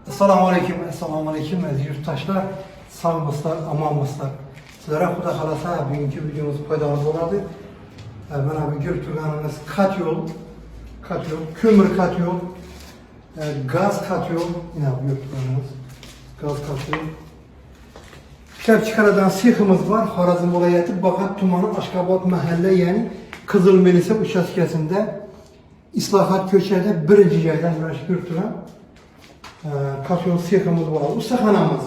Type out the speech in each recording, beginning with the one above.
Assalamu aleyküm aziz yurttaşlar. Sağ mısınlar, aman mısınlar? Sizlere Xuda xalasa bugünkü videomuz faydalı oladı. Ben abi görüp turganımız kat yol, kömür kat yol, gaz kat yol. Yine abi görüp turganımız gaz kat yol. İşler çıkaradan sihimiz var. Xorazm vilayeti Bakat Tumanı Aşkabat mahalle yani Kızılmelisa uçaskesinde İslahat köşede birinci yerden görüp turan kat yol sihimiz var. Ustaxanamız.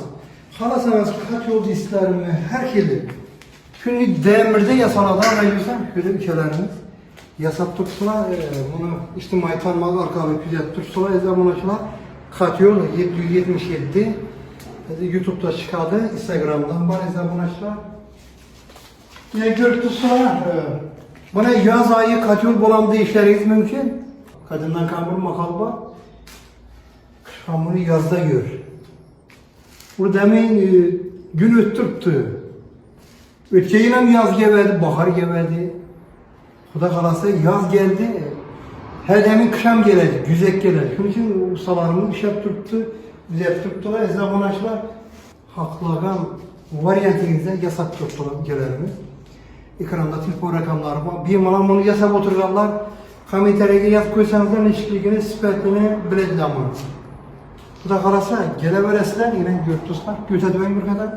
Xalasanız kat yol isterimi her keli günlük demirde yasaladan ayırsan şöyle ülkelerimiz yasap tutsular bunu içtimai tarmağın arkalı küzet tutsular ezamonlaşılar kat yol 777 YouTube'da çıkardı, Instagram'dan var ezamonlaşılar yine görüp tutsular buna yaz ayı kat yol bulan işleriniz mümkün kadından kambur makalba kışkamını yazda gör. Bu demin gün öttürttü. Ötkeyle yaz geldi, bahar geldi. Xuda xalasa yaz geldi. Her demin kışam geldi, güzek geldi. Şunun için ustalarımız iş yaptırttı, bize yaptırttılar. Ezamonlaşlar haklagan varyantınızda yasap tuttular gelerimiz. Ekranda telefon rakamları var. Bir malam bunu yasap otururlar. Komentarıya yaz koysanızlar eşitliğini, sifatini bilediler ama. Xuda xalasa geleveresler yine görüntüsler götedüven bir kadar.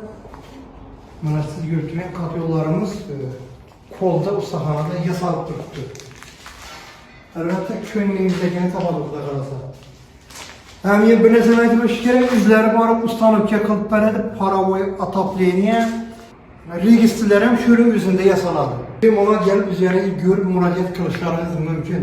Mana siz görüntülen kat yollarımız kolda ustaxanada yasalып turibdi. Albatta ko'nglingizagini topadi Xuda xalasa. Hem bir narsani aytib o'tish kerak, o'zlari borib ustanovka qilib beradi, parovoy отопление, registrlar ham shuning o'zida yasaladi. Bemalol kelib bizga ko'rib murojaat qilishlaringiz mumkin.